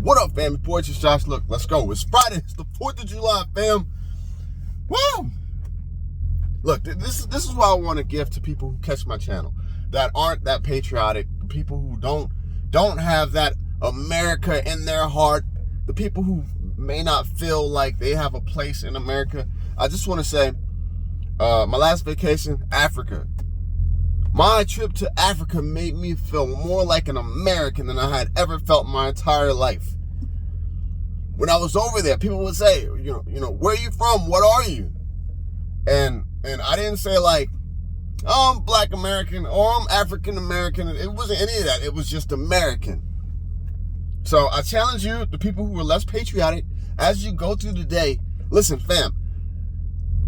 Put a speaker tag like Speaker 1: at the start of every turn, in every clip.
Speaker 1: What up, fam? Boy, it's just Josh. Look, let's go. It's Friday. It's the 4th of July, fam. Woo! Look, this is what I want to give to people who catch my channel that aren't that patriotic, the people who don't have that America in their heart, the people who may not feel like they have a place in America. I just want to say, my last vacation, Africa. My trip to Africa made me feel more like an American than I had ever felt in my entire life. When I was over there, people would say, you know, where are you from? What are you? And I didn't say like, oh, I'm Black American or I'm African American. It wasn't any of that. It was just American. So I challenge you, the people who are less patriotic, as you go through the day, listen, fam,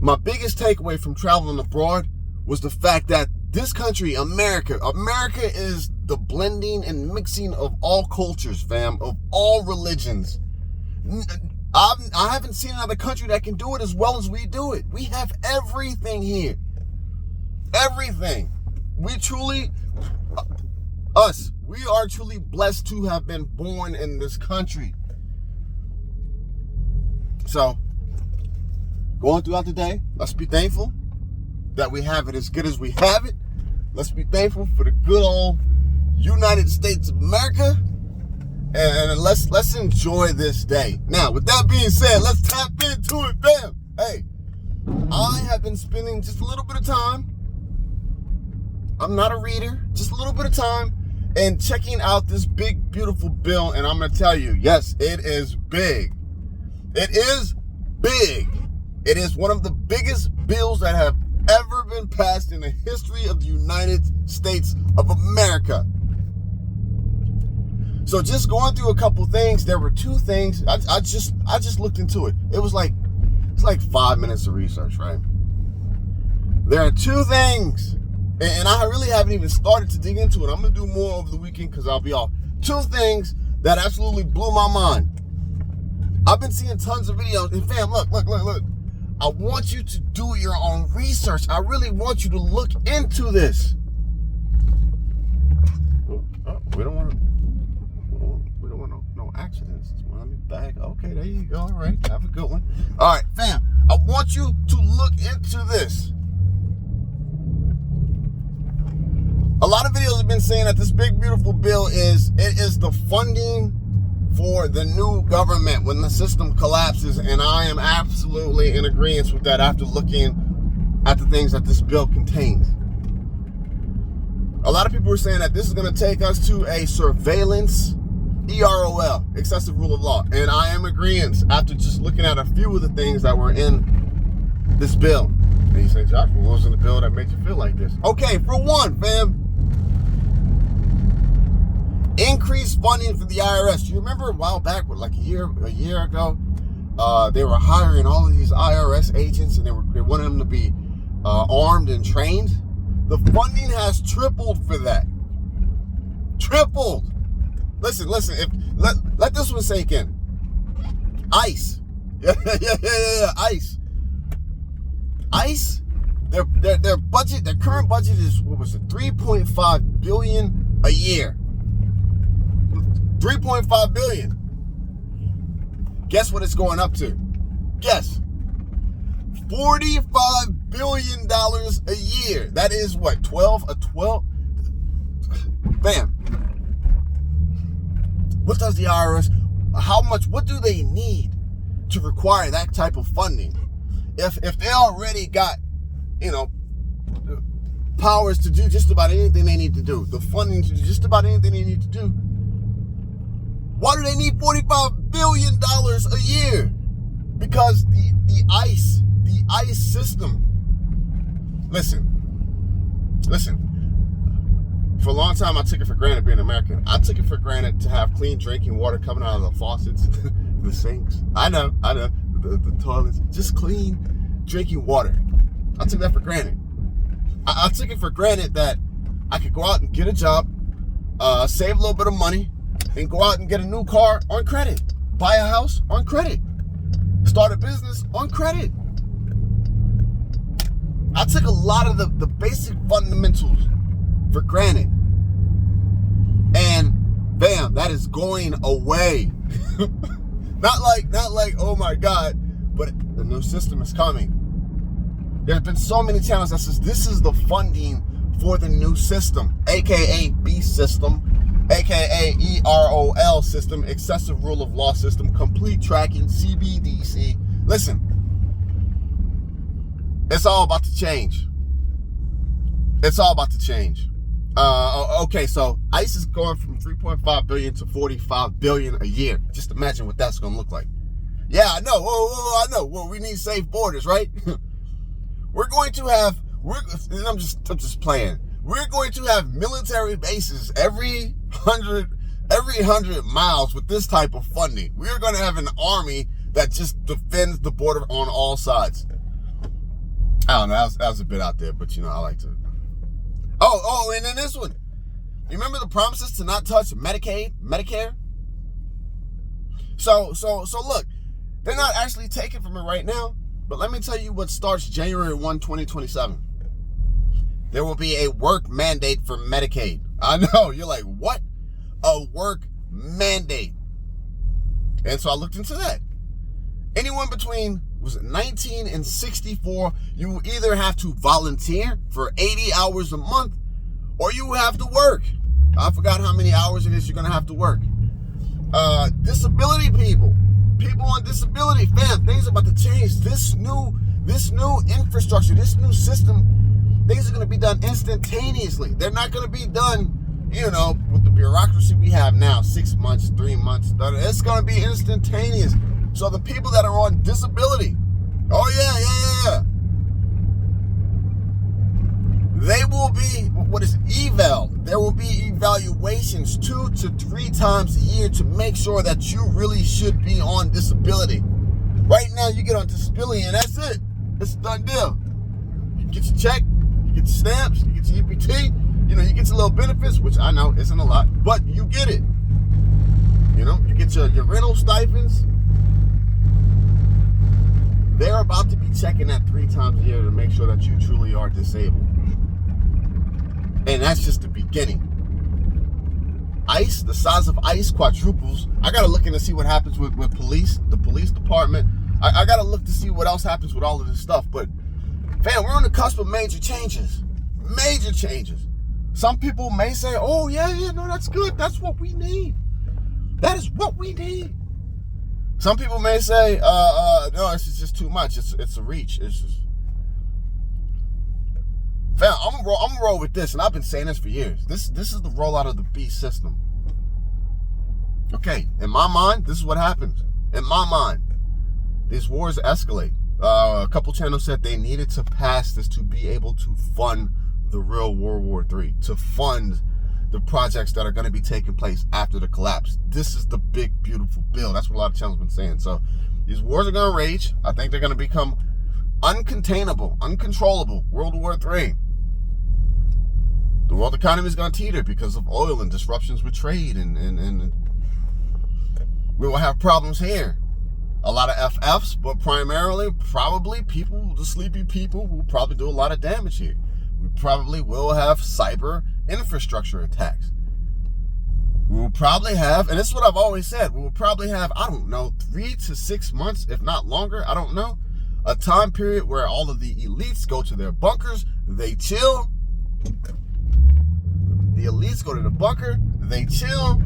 Speaker 1: my biggest takeaway from traveling abroad was the fact that this country, America is the blending and mixing of all cultures, fam, of all religions. I haven't seen another country that can do it as well as we do it. We have everything here. Everything. We are truly blessed to have been born in this country. So, going throughout the day, let's be thankful that we have it as good as we have it. Let's be thankful for the good old United States of America. And let's enjoy this day. Now, with that being said, let's tap into it, fam. Hey, I have been spending just a little bit of time. I'm not a reader, just a little bit of time and checking out this big, beautiful bill. And I'm going to tell you, yes, it is big. It is big. It is one of the biggest bills that have ever been passed in the history of the United States of America. So just going through a couple things, there were two things. I just looked into it. It's like 5 minutes of research, right? There are two things, and I really haven't even started to dig into it. I'm gonna do more over the weekend because I'll be off. Two things that absolutely blew my mind. I've been seeing tons of videos, and fam, look. I want you to do your own research. I really want you to look into this. Oh, we don't want no accidents. Let me back. Okay, there you go. All right, have a good one. All right, fam, I want you to look into this. A lot of videos have been saying that this big, beautiful bill is the funding for the new government when the system collapses, and I am absolutely in agreement with that after looking at the things that this bill contains. A lot of people are saying that this is going to take us to a surveillance, EROL, excessive rule of law, and I am agreeing after just looking at a few of the things that were in this bill. And you say, Josh, what was in the bill that made you feel like this? Okay, for one, fam, increased funding for the IRS. Do you remember a while back, like a year ago, they were hiring all of these IRS agents, and they wanted them to be armed and trained? The funding has tripled for that. Tripled. Listen. Let this one sink in. ICE. Yeah. ICE. ICE. Their budget, their current budget is, what was it, $3.5 billion a year. 3.5 billion. Guess what it's going up to? Guess. $45 billion a year. That is what? 12? Bam. What does the IRS, what do they need to require that type of funding? If they already got, powers to do just about anything they need to do, the funding to do just about anything they need to do, why do they need $45 billion a year? Because the ICE system. Listen. For a long time, I took it for granted being American. I took it for granted to have clean drinking water coming out of the faucets, the sinks. I know, the toilets, just clean drinking water. I took that for granted. I took it for granted that I could go out and get a job, save a little bit of money, and go out and get a new car on credit, buy a house on credit, start a business on credit. I took a lot of the basic fundamentals for granted. And bam, that is going away. Not like, oh my God, but the new system is coming. There's been so many channels that says this is the funding for the new system, aka B system, aka EROL system, excessive rule of law system, complete tracking, CBDC. Listen, it's all about to change. It's all about to change. Okay, so ICE is going from 3.5 billion to 45 billion a year. Just imagine what that's going to look like. Yeah, I know. I know. Well, we need safe borders, right? We're going to have. I'm just playing. We're going to have military bases every 100 miles with this type of funding. We're going to have an army that just defends the border on all sides. I don't know. That was a bit out there, but I like to. Oh, and then this one. You remember the promises to not touch Medicaid, Medicare? So look, they're not actually taking from it right now, but let me tell you what starts January 1, 2027. There will be a work mandate for Medicaid. I know, you're like, what? A work mandate. And so I looked into that. Anyone between 19 and 64, you will either have to volunteer for 80 hours a month or you have to work. I forgot how many hours it is you're going to have to work. Disability people on disability, fam, things are about to change. This new infrastructure, this new system, things are going to be done instantaneously. They're not going to be done, with the bureaucracy we have now, 6 months, 3 months. It's going to be instantaneous. So the people that are on disability, yeah. They will be, eval? There will be evaluations 2 to 3 times a year to make sure that you really should be on disability. Right now, you get on disability and that's it. It's a done deal. You get your check, you get your stamps, you get your EPT, you get your little benefits, which I know isn't a lot, but you get it. You get your rental stipends. They're about to be checking that 3 times a year to make sure that you truly are disabled. And that's just the beginning. ICE, the size of ICE quadruples. I got to look in to see what happens with police, the police department. I got to look to see what else happens with all of this stuff. But, fam, we're on the cusp of major changes. Major changes. Some people may say, oh, yeah, no, that's good. That's what we need. That is what we need. Some people may say, no, it's just too much. It's a reach. It's just... Fam, I'm gonna roll with this, and I've been saying this for years. This is the rollout of the B system. Okay, in my mind, this is what happens. In my mind, these wars escalate. A couple channels said they needed to pass this to be able to fund the real World War III, to fund the projects that are going to be taking place after the collapse. This is the big, beautiful bill. That's what a lot of channels have been saying. So these wars are going to rage. I think they're going to become uncontainable, uncontrollable. World War III. The world economy is going to teeter because of oil and disruptions with trade, and we will have problems here. A lot of FFs, but primarily, probably people, the sleepy people, will probably do a lot of damage here. We probably will have cyber infrastructure attacks. We will probably have, and this is what I've always said, we will probably have, 3 to 6 months, if not longer, I don't know, a time period where all of the elites go to their bunkers, they chill. The elites go to the bunker, they chill.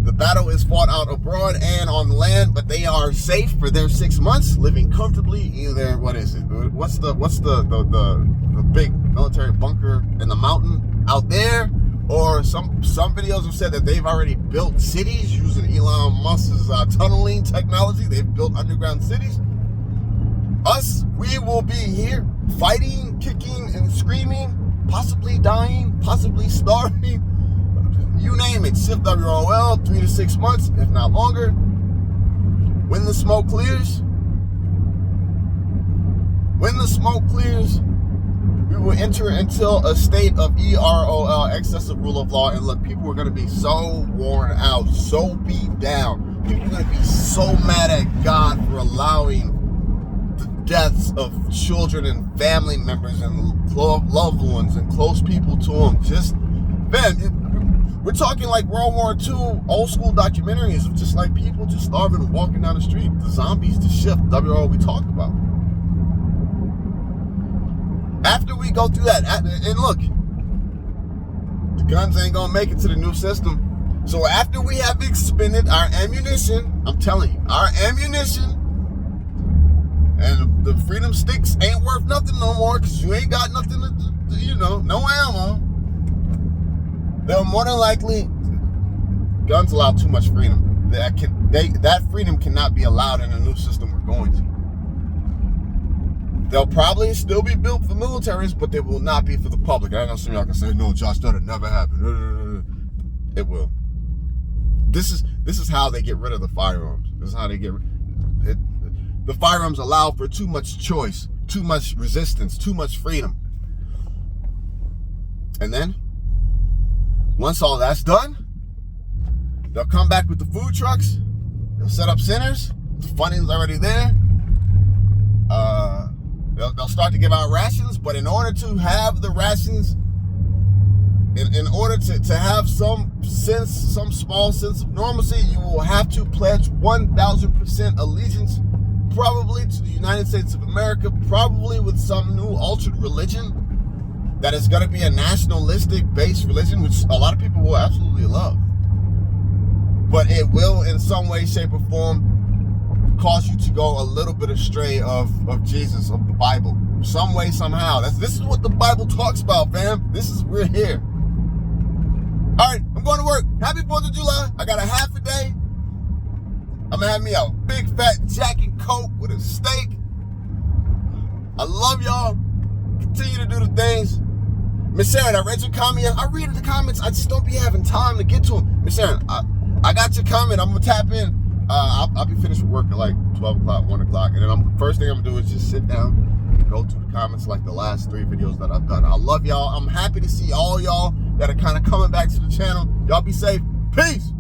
Speaker 1: The battle is fought out abroad and on the land, but they are safe for their 6 months, living comfortably. Either what's the big military bunker in the mountain out there, or some videos have said that they've already built cities using Elon Musk's tunneling technology. They've built underground cities. Us, we will be here fighting, kicking, and screaming. Possibly dying, possibly starving, you name it. Shift WROL, 3 to 6 months, if not longer. When the smoke clears, we will enter into a state of EROL, excessive rule of law. And look, people are going to be so worn out, so beat down. People are going to be so mad at God for allowing deaths of children and family members and loved ones and close people to them. Just, man, We're talking like World War II, old school documentaries of just like people just starving and walking down the street. The zombies, the shift, WRO we talk about. After we go through that, and look, the guns ain't gonna make it to the new system. So after we have expended our ammunition, I'm telling you, our ammunition, and the freedom sticks ain't worth nothing no more because you ain't got nothing to, you know, no ammo. They'll more than likely, guns allow too much freedom. That freedom cannot be allowed in the new system we're going to. They'll probably still be built for militaries, but they will not be for the public. I know some of y'all can say, no, Josh, that'll never happen. It will. This is how they get rid of the firearms. This is how they get it. The firearms allow for too much choice, too much resistance, too much freedom. And then, once all that's done, they'll come back with the food trucks. They'll set up centers. The funding's already there. They'll start to give out rations, but in order to have the rations, in order to have some small sense of normalcy, you will have to pledge 1,000% allegiance, probably to the United States of America, probably with some new altered religion that is going to be a nationalistic based religion, which a lot of people will absolutely love. But it will, in some way, shape, or form, cause you to go a little bit astray of Jesus, of the Bible. Some way, somehow. This is what the Bible talks about, fam. We're here. All right, I'm going to work. Happy 4th of July. I got a half a day. I'm going to have me a big fat Jack and Coke with a steak. I love y'all. Continue to do the things. Miss Sharon, I read your comment. I read the comments. I just don't be having time to get to them. Miss Sharon, I got your comment. I'm going to tap in. I'll be finished with work at like 12 o'clock, 1 o'clock. And then first thing I'm going to do is just sit down and go through the comments like the last 3 videos that I've done. I love y'all. I'm happy to see all y'all that are kind of coming back to the channel. Y'all be safe. Peace.